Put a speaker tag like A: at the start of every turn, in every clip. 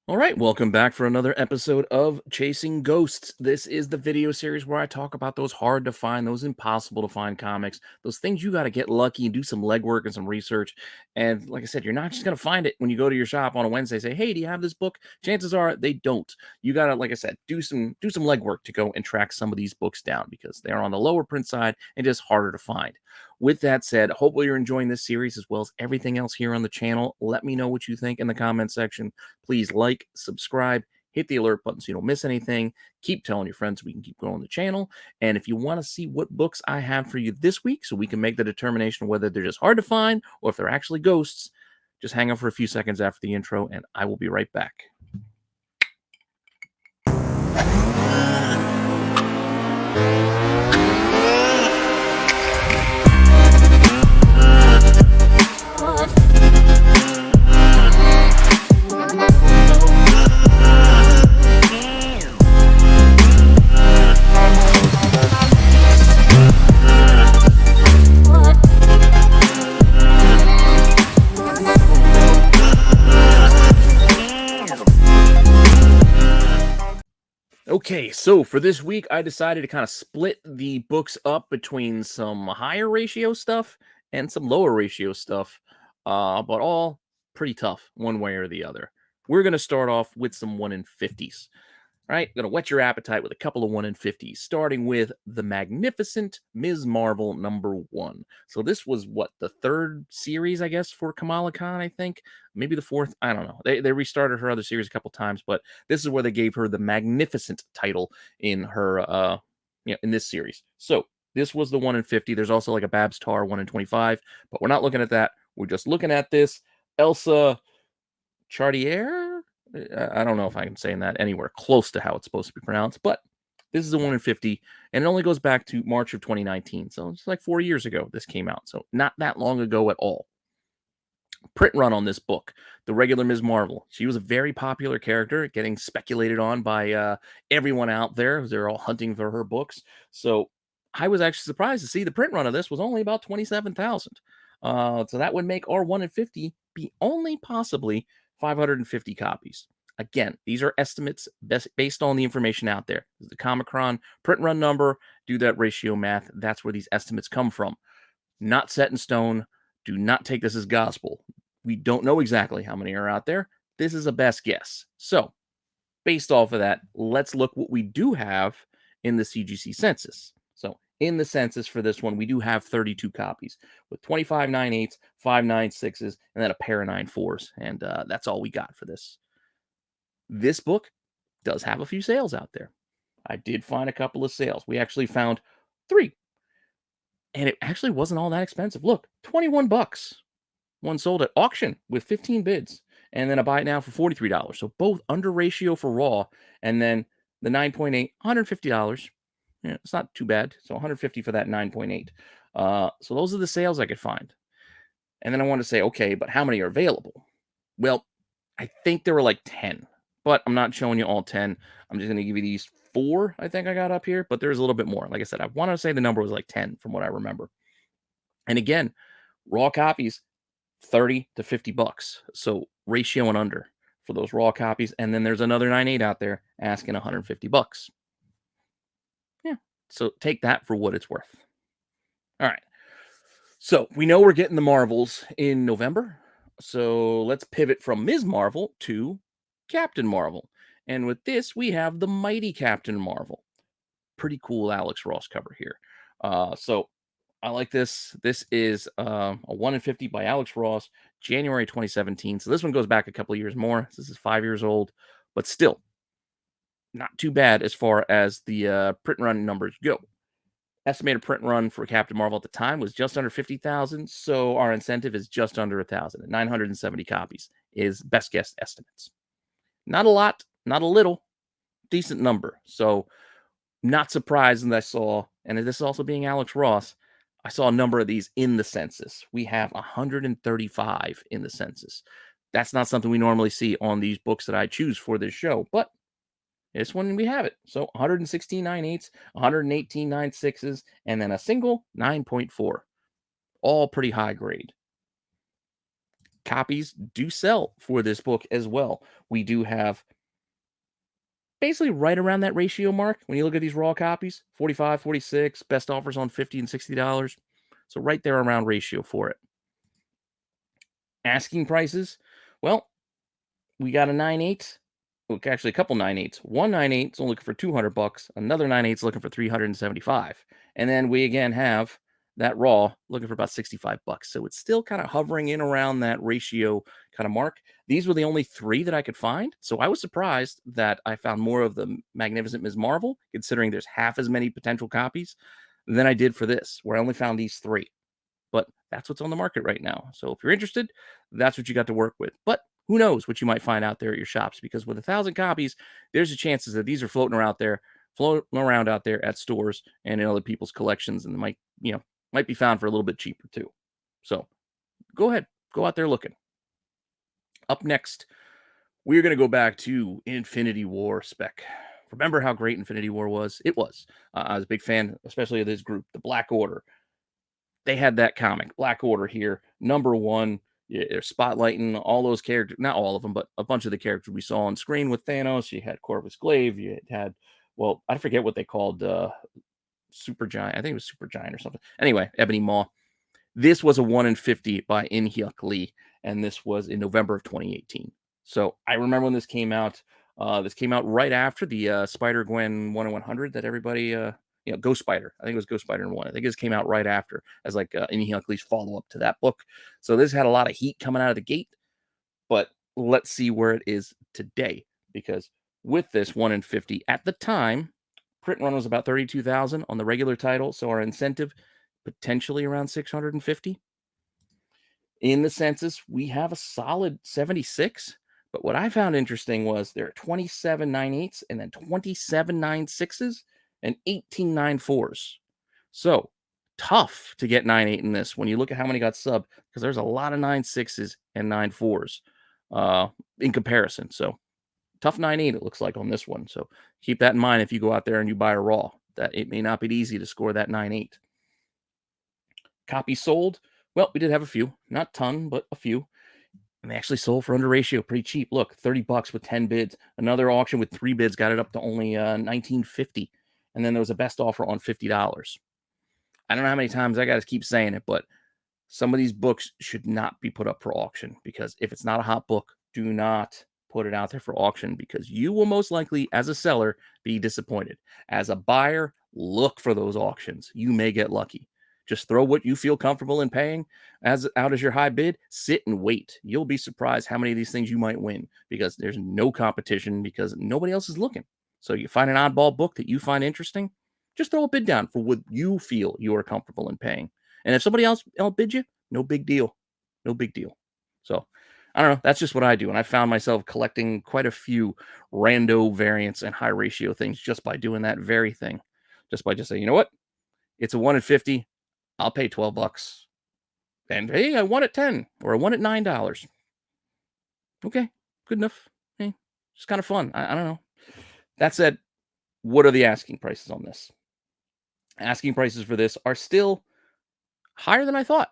A: All right, welcome back for another episode of Chasing Ghosts. This is the video series where I talk about those hard to find, those impossible to find comics, those things you got to get lucky and do some legwork and some research. And like I said, you're not just going to find it when you go to your shop on a Wednesday, say, "Hey, do you have this book?" Chances are they don't. You got to, like I said, do some legwork to go and track some of these books down because they are on the lower print side and just harder to find. With that said, hopefully you're enjoying this series as well as everything else here on the channel. Let me know what you think in the comment section. Please like, subscribe, hit the alert button so you don't miss anything. Keep telling your friends so we can keep growing the channel. And if you want to see what books I have for you this week so we can make the determination whether they're just hard to find or if they're actually ghosts, just hang out for a few seconds after the intro and I will be right back. Okay, so for this week, I decided to kind of split the books up between some higher ratio stuff and some lower ratio stuff, but all pretty tough one way or the other. We're going to start off with some 1 in 50s. All right, going to whet your appetite with a couple of 1 in 50s, starting with The Magnificent Ms. Marvel #1. So this was what, the third series, I guess, for Kamala Khan, I think. Maybe the fourth. I don't know. They restarted her other series a couple times, but this is where they gave her the Magnificent title in her in this series. So this was the 1 in 50. There's also like a Babs Tar 1 in 25, but we're not looking at that. We're just looking at this Elsa Chartier. I don't know if I'm saying that anywhere close to how it's supposed to be pronounced, but this is a 1 in 50, and it only goes back to March of 2019. So it's like 4 years ago this came out. So not that long ago at all. Print run on this book, the regular Ms. Marvel. She was a very popular character, getting speculated on by everyone out there. They're all hunting for her books. So I was actually surprised to see the print run of this was only about 27,000. So that would make our 1 in 50 be only possibly 550 copies. Again, these are estimates based on the information out there. This is the Comicron print run number. Do that ratio math. That's where these estimates come from. Not set in stone. Do not take this as gospel. We don't know exactly how many are out there. This is a best guess. So, based off of that, let's look what we do have in the CGC census. So, in the census for this one, we do have 32 copies with 25 9/8s, 5 9/6s, and then a pair of 9/4s. And that's all we got for this. This book does have a few sales out there. I did find a couple of sales. We actually found 3, and it actually wasn't all that expensive. Look, 21 bucks. One sold at auction with 15 bids, and then I buy it now for $43. So both under ratio for raw, and then the 9.8, $150. Yeah, it's not too bad. So 150 for that 9.8. So those are the sales I could find. And then I want to say, okay, but how many are available? Well, I think there were like 10, but I'm not showing you all 10. I'm just going to give you these 4 I think I got up here, but there's a little bit more. Like I said, I want to say the number was like 10 from what I remember. And again, raw copies, 30 to 50 bucks. So ratio and under for those raw copies. And then there's another 9.8 out there asking 150 bucks. Yeah. So take that for what it's worth. All right. So we know we're getting the Marvels in November. So let's pivot from Ms. Marvel to Captain Marvel. And with this, we have the Mighty Captain Marvel. Pretty cool Alex Ross cover here. So I like this. This is a 1 in 50 by Alex Ross, January 2017. So this one goes back a couple of years more. This is 5 years old, but still not too bad as far as the print run numbers go. Estimated print run for Captain Marvel at the time was just under 50,000. So our incentive is just under 1,000. 970 copies is best guess estimates. Not a lot, not a little, decent number. So not surprised that I saw, and this also being Alex Ross, I saw a number of these in the census. We have 135 in the census. That's not something we normally see on these books that I choose for this show, but this one we have it. So 116 9/8s, 118 9/6s, and then a single 9.4. All pretty high grade. copies do sell for this book as well. We do have basically right around that ratio mark when you look at these raw copies, 45, 46, best offers on 50 and $60. So right there around ratio for it. Asking prices, well, we got a 9.8. Well, actually, a couple 9.8s. One 9.8 is only looking for $200. Another 9.8 is looking for 375. And then we again have that raw looking for about $65. So it's still kind of hovering in around that ratio kind of mark. These were the only three that I could find. So I was surprised that I found more of the Magnificent Ms. Marvel, considering there's half as many potential copies than I did for this, where I only found these three. But that's what's on the market right now. So if you're interested, that's what you got to work with. But who knows what you might find out there at your shops, because with 1,000 copies, there's a chances that these are floating around out there at stores and in other people's collections, and they might be found for a little bit cheaper too. So go ahead, go out there looking. Up next, we're going to go back to Infinity War spec. Remember how great Infinity War was? It was. I was a big fan, especially of this group, the Black Order. They had that comic, Black Order here, number one. They're spotlighting all those characters, not all of them, but a bunch of the characters we saw on screen with Thanos. You had Corvus Glaive. You had, well, I forget what they called Super Giant. I think it was Super Giant or something. Anyway, Ebony Maw. This was a 1 in 50 by In-Hyuk Lee, and this was in November of 2018. So I remember when this came out. This came out right after the Spider-Gwen 1 in 100 that everybody, Ghost Spider. I think it was Ghost Spider in 1. I think this came out right after as like In-Hyuk Lee's follow-up to that book. So this had a lot of heat coming out of the gate, but let's see where it is today, because with this 1 in 50 at the time, print run was about 32,000 on the regular title, so our incentive potentially around 650. In the census, we have a solid 76. But what I found interesting was there are 27 9.8s and then 27 9.6s and 18 9.4s. So tough to get 9.8 in this when you look at how many got subbed, because there's a lot of 9.6s and 9.4s in comparison. So tough 9.8 it looks like on this one. So keep that in mind if you go out there and you buy a raw, that it may not be easy to score that 9.8. Copies sold. Well, we did have a few, not a ton, but a few. And they actually sold for under ratio, pretty cheap. Look, $30 with 10 bids. Another auction with 3 bids got it up to only $19.50. And then there was a best offer on $50. I don't know how many times I got to keep saying it, but some of these books should not be put up for auction, because if it's not a hot book, do not put it out there for auction, because you will most likely, as a seller, be disappointed. As a buyer, look for those auctions. You may get lucky. Just throw what you feel comfortable in paying out as your high bid. Sit and wait. You'll be surprised how many of these things you might win, because there's no competition, because nobody else is looking. So you find an oddball book that you find interesting, just throw a bid down for what you feel you are comfortable in paying. And if somebody else outbid you, no big deal. No big deal. So I don't know. That's just what I do. And I found myself collecting quite a few rando variants and high ratio things just by doing that very thing. Just by just saying, you know what? It's a 1 in 50. I'll pay $12. And hey, I won at 10 or I won at $9. Okay, good enough. Hey, it's kind of fun. I don't know. That said, what are the asking prices on this? Asking prices for this are still higher than I thought.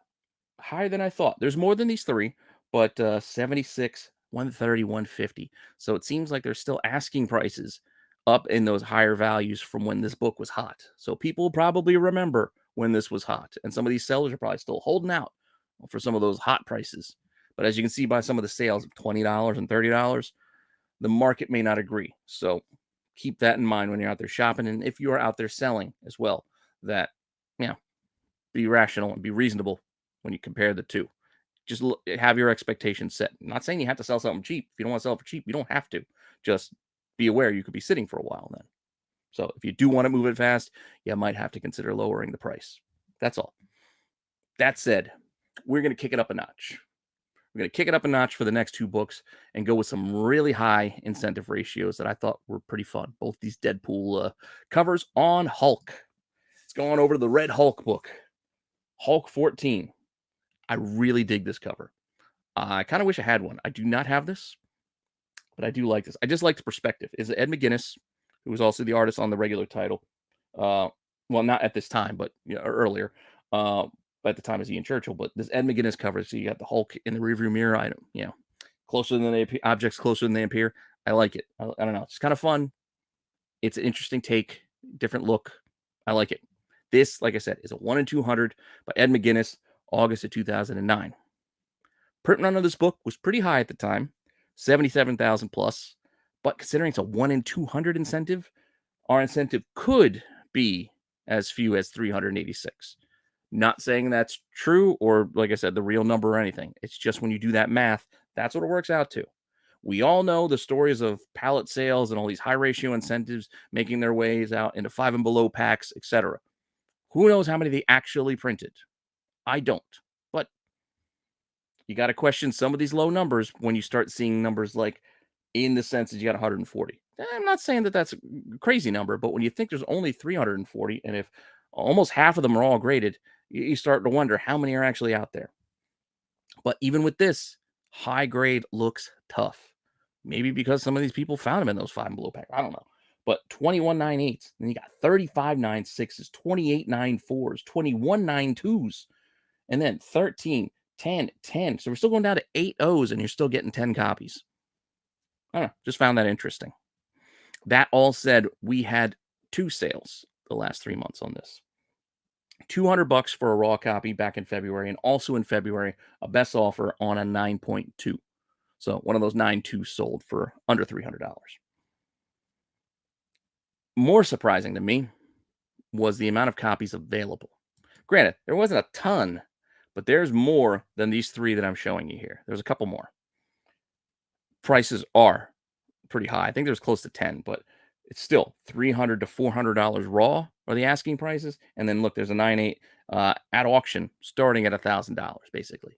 A: Higher than I thought. There's more than these three, but 76, 130, 150. So it seems like they're still asking prices up in those higher values from when this book was hot. So people probably remember when this was hot, and some of these sellers are probably still holding out for some of those hot prices. But as you can see by some of the sales of $20 and $30, the market may not agree. So keep that in mind when you're out there shopping, and if you are out there selling as well, that be rational and be reasonable when you compare the two. Just have your expectations set. I'm not saying you have to sell something cheap. If you don't want to sell it for cheap, you don't have to. Just be aware you could be sitting for a while then. So if you do want to move it fast, you might have to consider lowering the price. That's all. That said, we're going to kick it up a notch. We're going to kick it up a notch for the next two books and go with some really high incentive ratios that I thought were pretty fun. Both these Deadpool covers on Hulk. Let's go on over to the Red Hulk book, Hulk 14. I really dig this cover. I kind of wish I had one. I do not have this, but I do like this. I just like the perspective. Is Ed McGuinness, who was also the artist on the regular title. Well, not at this time, but earlier. But at the time as Ian Churchill, but this Ed McGuinness cover, so you got the Hulk in the rearview mirror item, closer than they appear, objects closer than they appear. I like it. I don't know. It's kind of fun. It's an interesting take, different look. I like it. This, like I said, is a 1 in 200 by Ed McGuinness, August of 2009. Print run of this book was pretty high at the time, 77,000 plus. But considering it's a 1 in 200 incentive, our incentive could be as few as 386. Not saying that's true or, like I said, the real number or anything. It's just when you do that math, that's what it works out to. We all know the stories of pallet sales and all these high ratio incentives making their ways out into 5 and below packs, etc. Who knows how many they actually printed? I don't. But you got to question some of these low numbers when you start seeing numbers like in the sense that you got 140. I'm not saying that that's a crazy number, but when you think there's only 340, and if almost half of them are all graded, you start to wonder how many are actually out there. But even with this, high grade looks tough. Maybe because some of these people found them in those 5 and below pack. I don't know. But 21.98s, then you got 35.96s, 28.94s, 21.92s, and then 13, 10, 10. So we're still going down to 8 O's, and you're still getting 10 copies. I don't know. Just found that interesting. That all said, we had 2 sales the last 3 months on this. $200 for a raw copy back in February, and also in February, a best offer on a 9.2. So one of those 9.2 sold for under $300. More surprising to me was the amount of copies available. Granted, there wasn't a ton, but there's more than these 3 that I'm showing you here. There's a couple more. Prices are pretty high. I think there's close to 10, but it's still $300 to $400 raw are the asking prices. And then look, there's a 9.8 at auction starting at $1,000, basically.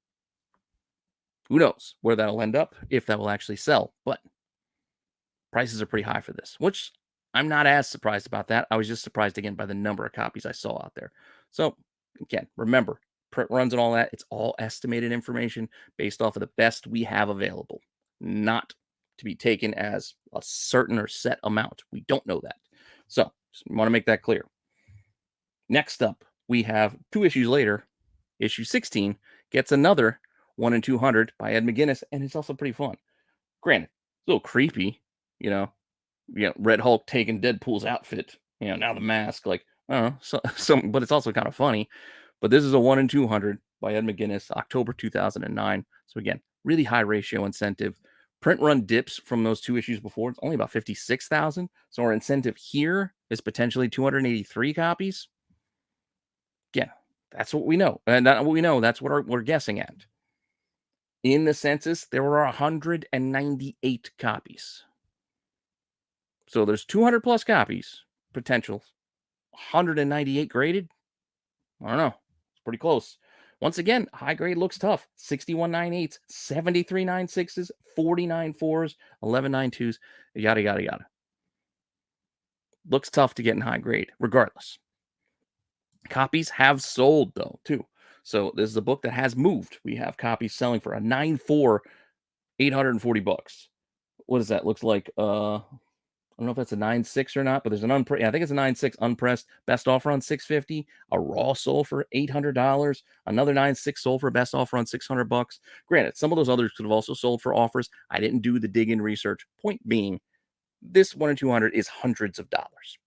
A: Who knows where that'll end up, if that will actually sell, but prices are pretty high for this, which I'm not as surprised about that. I was just surprised again by the number of copies I saw out there. So again, remember, print runs and all that, it's all estimated information based off of the best we have available, not to be taken as a certain or set amount. We don't know that. So just want to make that clear. Next up, we have 2 issues later. Issue 16 gets another 1 in 200 by Ed McGuinness, and it's also pretty fun. Granted, it's a little creepy, Red Hulk taking Deadpool's outfit, now the mask, like, I don't know, but it's also kind of funny. But this is a 1 in 200 by Ed McGuinness, October 2009. So again, really high ratio incentive. Print run dips from those 2 issues before. It's only about 56,000. So our incentive here is potentially 283 copies. Again, that's what we know. And not what we know, that's what we're guessing at. In the census, there were 198 copies. So there's 200 plus copies, potential. 198 graded? I don't know. It's pretty close. Once again, high grade looks tough. 61.98s, 73.96s, 49.4s, 11.92s, yada, yada, yada. Looks tough to get in high grade, regardless. Copies have sold, though, too. So this is a book that has moved. We have copies selling for a 9.4, $840. What does that look like? I don't know if that's a 9.6 or not, but there's an I think it's a 9.6 unpressed. Best offer on $650. A raw sold for $800. Another 9.6 sold for best offer on $600. Granted, some of those others could have also sold for offers. I didn't do the dig-in research. Point being, this 1 in 200 is hundreds of dollars.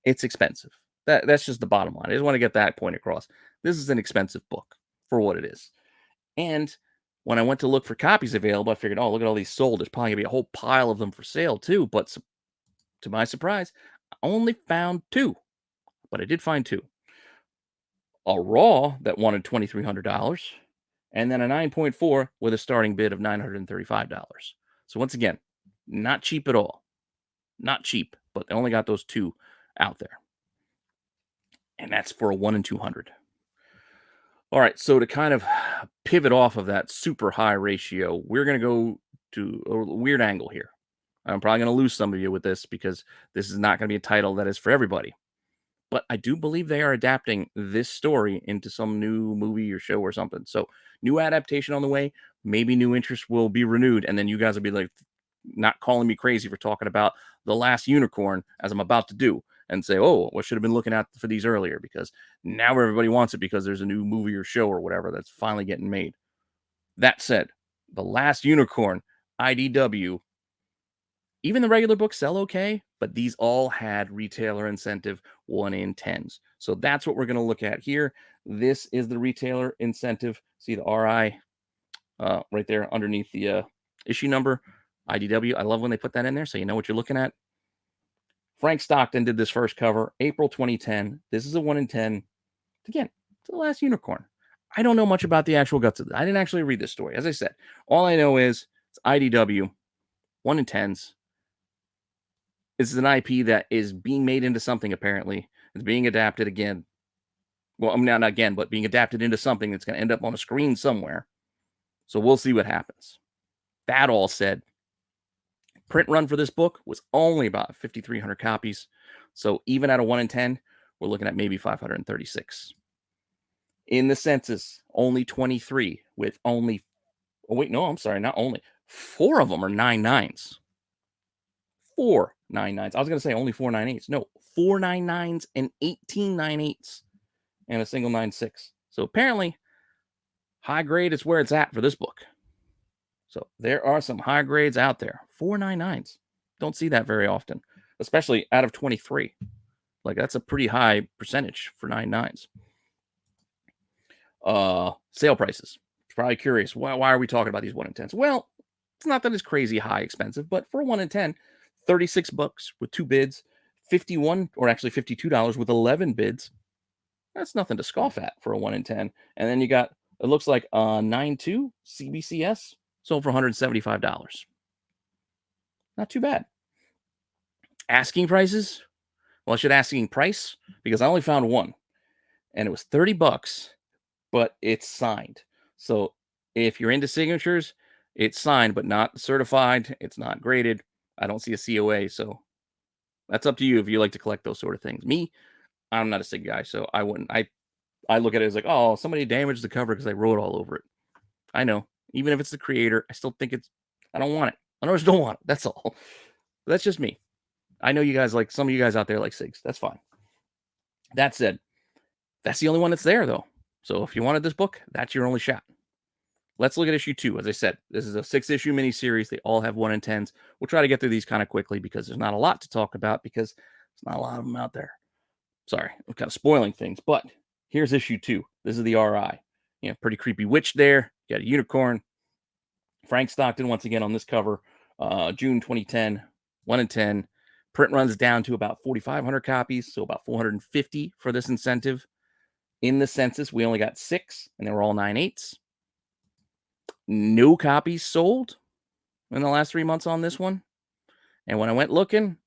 A: It's expensive. That's just the bottom line. I just want to get that point across. This is an expensive book for what it is. And when I went to look for copies available, I figured, oh, look at all these sold. There's probably going to be a whole pile of them for sale too. But to my surprise, I only found 2. But I did find 2. A raw that wanted $2,300, and then a 9.4 with a starting bid of $935. So once again, not cheap at all. Not cheap, but they only got those 2 out there. And that's for a 1 in 200. All right, so to kind of pivot off of that super high ratio, we're going to go to a weird angle here. I'm probably going to lose some of you with this because this is not going to be a title that is for everybody. But I do believe they are adapting this story into some new movie or show or something. So new adaptation on the way. Maybe new interest will be renewed. And then you guys will be like, not calling me crazy for talking about The Last Unicorn as I'm about to do. and say, oh, I should have been looking out for these earlier because now everybody wants it because there's a new movie or show or whatever that's finally getting made. That said, The Last Unicorn, IDW, even the regular books sell okay, but these all had retailer incentive 1 in 10s. So that's what we're going to look at here. This is the retailer incentive. See the RI right there underneath the issue number, IDW. I love when they put that in there so you know what you're looking at. Frank Stockton did this first cover, April 2010. This is a 1 in 10. Again, it's The Last Unicorn. I don't know much about the actual guts of it. I didn't actually read this story. As I said, all I know is it's IDW, 1 in 10s. This is an IP that is being made into something, apparently. It's being adapted again. Well, I mean, not again, but being adapted into something that's going to end up on a screen somewhere. So we'll see what happens. That all said, print run for this book was only about 5,300 copies. So even at a 1 in 10, we're looking at maybe 536. In the census, only 23 with only, oh wait, no, I'm sorry, not only. 4 of them are 9.9s. 4 9.9s. I was going to say only 4 9.8s. No, 4 9.9s and 18 9.8s and a single 9.6. So apparently, high grade is where it's at for this book. So there are some high grades out there. 4 9.9s. Don't see that very often, especially out of 23. Like, that's a pretty high percentage for 9.9s. Sale prices. Probably curious. Why are we talking about these 1 in 10s? Well, it's not that it's crazy high expensive, but for a 1 in 10, 36 bucks with 2 bids, 51 or actually $52 with 11 bids. That's nothing to scoff at for a 1 in 10. And then you got, it looks like 9.2 CBCS sold for $175. Not too bad. Asking prices? Well, I should asking price because I only found one and it was 30 bucks, but it's signed. So if you're into signatures, it's signed, but not certified. It's not graded. I don't see a COA. So that's up to you if you like to collect those sort of things. Me, I'm not a sig guy, so I wouldn't. I look at it as like, oh, somebody damaged the cover because I wrote all over it. I know. Even if it's the creator, I still think I don't want it. I just don't want it. That's all. But that's just me. I know you guys like, some of you guys out there like SIGs. That's fine. That said, that's the only one that's there, though. So if you wanted this book, that's your only shot. Let's look at issue 2. As I said, this is a 6-issue miniseries. They all have 1 in 10s. We'll try to get through these kind of quickly because there's not a lot to talk about because there's not a lot of them out there. Sorry, I'm kind of spoiling things, but here's issue 2. This is the RI. You know, pretty creepy witch there. You got a unicorn. Frank Stockton once again on this cover. June 2010, 1 in 10. Print runs down to about 4,500 copies, so about 450 for this incentive. In the census, we only got 6, and they were all 9.8s. No copies sold in the last 3 months on this one. And when I went looking,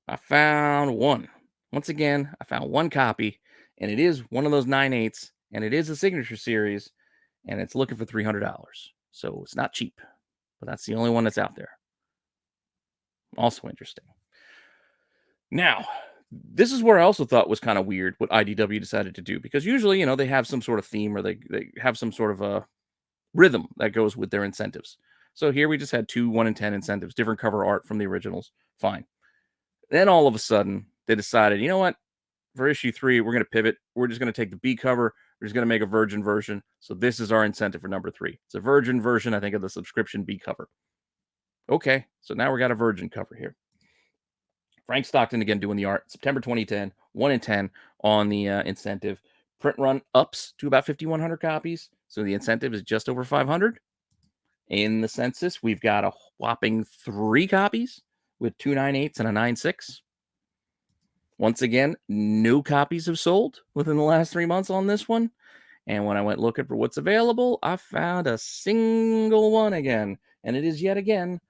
A: I found one. Once again, I found one copy, and it is one of those 9.8s, and it is a signature series, and it's looking for $300. So it's not cheap, but that's the only one that's out there. Also interesting. Now, this is where I also thought was kind of weird what IDW decided to do, because usually, you know, they have some sort of theme or they have some sort of a rhythm that goes with their incentives. So here we just had 2 1 in 10 incentives, different cover art from the originals. Fine. Then all of a sudden, they decided, you know what? For issue 3, we're going to pivot. We're just going to take the B cover. We're just going to make a virgin version. So this is our incentive for number 3. It's a virgin version, I think, of the subscription B cover. Okay, so now we got a virgin cover here. Frank Stockton again doing the art. September 2010, 1 in 10 on the incentive. Print run ups to about 5,100 copies. So the incentive is just over 500. In the census, we've got a whopping 3 copies with 2 9.8s and a 9.6. Once again, no copies have sold within the last 3 months on this one. And when I went looking for what's available, I found a single one again. And it is yet again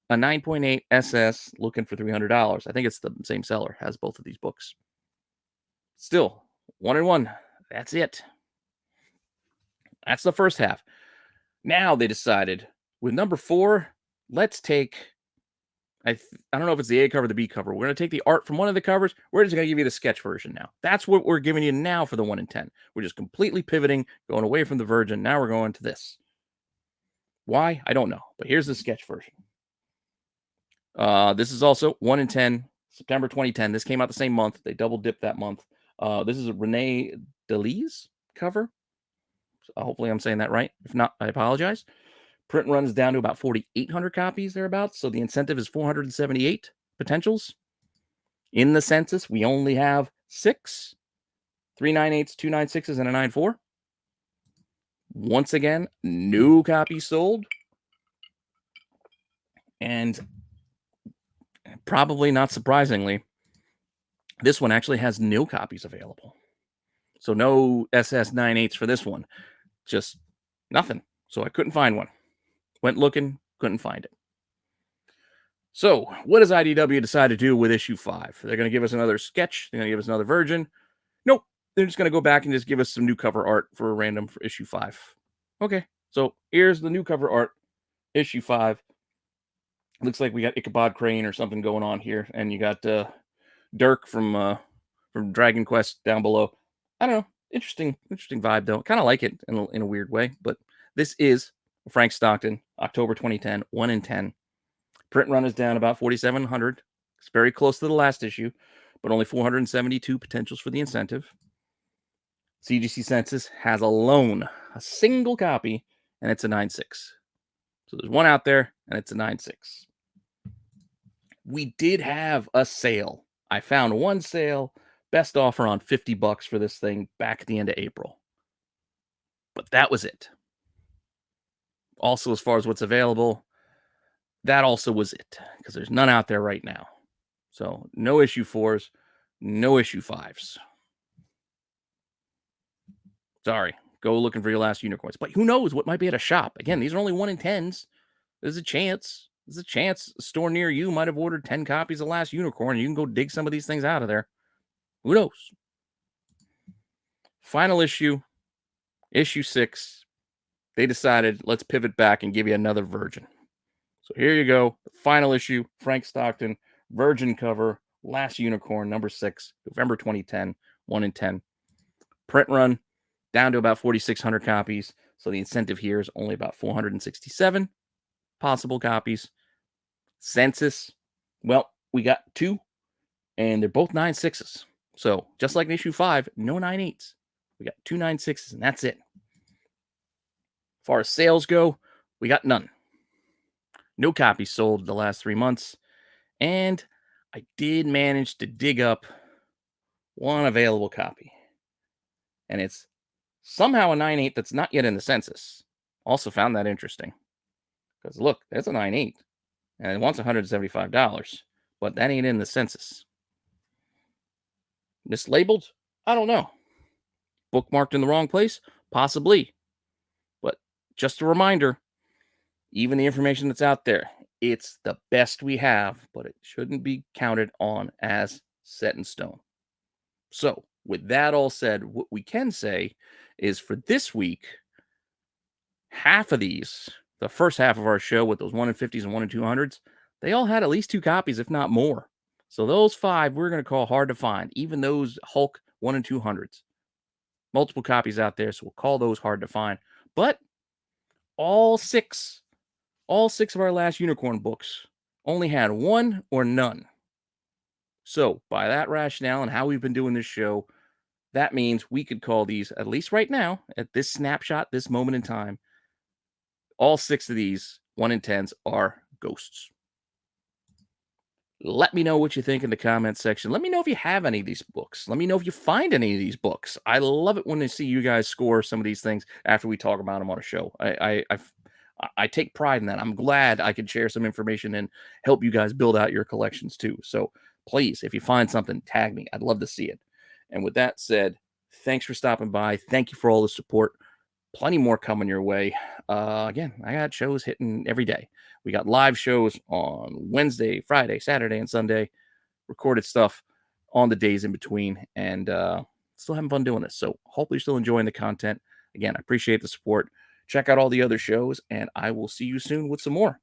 A: a 9.8 SS looking for $300. I think it's the same seller, has both of these books. Still, 1 in 1. That's it. That's the first half. Now they decided with number 4, let's take, I don't know if it's the A cover or the B cover. We're going to take the art from one of the covers. We're just going to give you the sketch version now. That's what we're giving you now for the 1 in 10. We're just completely pivoting, going away from the virgin. Now we're going to this. Why? I don't know. But here's the sketch version. This is also 1 in 10 September 2010. This came out the same month. They double dipped that month. This is a Renee Delise cover. So hopefully I'm saying that right. If not, I apologize. Print runs down to about 4,800 copies thereabouts. So the incentive is 478 potentials. In the census, we only have 6, 398s, 296s, and a 94. Once again, no copies sold. And probably not surprisingly, this one actually has no copies available. So no SS98s for this one. Just nothing. So I couldn't find one. Went looking, couldn't find it. So what does IDW decide to do with issue 5? They're going to give us another sketch. They're going to give us another version. Nope. They're just going to go back and just give us some new cover art for a random for issue 5. Okay. So here's the new cover art, issue 5. Looks like we got Ichabod Crane or something going on here. And you got Dirk from Dragon Quest down below. I don't know. Interesting vibe, though. Kind of like it in a weird way. But this is Frank Stockton, October 2010, 1 in 10. Print run is down about 4,700. It's very close to the last issue, but only 472 potentials for the incentive. CGC Census has a single copy, and it's a 9.6. So there's one out there, and it's a 9.6. We did have a sale. I found one sale, best offer on $50 for this thing back at the end of April. But that was it. Also, as far as what's available, that also was it, because there's none out there right now. So no issue 4s, no issue 5s. Sorry, go looking for your last unicorns. But who knows what might be at a shop? Again, these are only 1 in 10s. There's a chance a store near you might have ordered 10 copies of Last Unicorn. You can go dig some of these things out of there. Who knows? Final issue, issue 6. They decided, let's pivot back and give you another version. So here you go. The final issue, Frank Stockton, virgin cover, Last Unicorn, number 6, November 2010, 1 in 10. Print run down to about 4,600 copies. So the incentive here is only about 467 possible copies. Census, well, we got 2, and they're both 9.6s. So just like in issue 5, no 9.8s. We got 2 9.6s, and that's it. As far as sales go, we got none. No copies sold the last 3 months. And I did manage to dig up one available copy. And it's somehow a 9.8 that's not yet in the census. Also found that interesting. Because look, that's a 9.8. And it wants $175. But that ain't in the census. Mislabeled? I don't know. Bookmarked in the wrong place? Possibly. But just a reminder, even the information that's out there, it's the best we have, but it shouldn't be counted on as set in stone. So, with that all said, what we can say is for this week, half of these, the first half of our show with those 1 in 50s and 1 in 200s, they all had at least 2 copies, if not more. So those 5 we're going to call hard to find, even those Hulk 1 in 200s. Multiple copies out there, so we'll call those hard to find. But all 6 of our Last Unicorn books only had 1 or none. So by that rationale and how we've been doing this show, that means we could call these, at least right now, at this snapshot, this moment in time, all 6 of these 1 in 10s are ghosts. Let me know what you think in the comments section. Let me know if you have any of these books. Let me know if you find any of these books. I love it when I see you guys score some of these things after we talk about them on a show. I take pride in that. I'm glad I could share some information and help you guys build out your collections too. So please, if you find something, tag me. I'd love to see it. And with that said, thanks for stopping by. Thank you for all the support. Plenty more coming your way. Again, I got shows hitting every day. We got live shows on Wednesday, Friday, Saturday, and Sunday. Recorded stuff on the days in between. And still having fun doing this. So hopefully you're still enjoying the content. Again, I appreciate the support. Check out all the other shows, and I will see you soon with some more.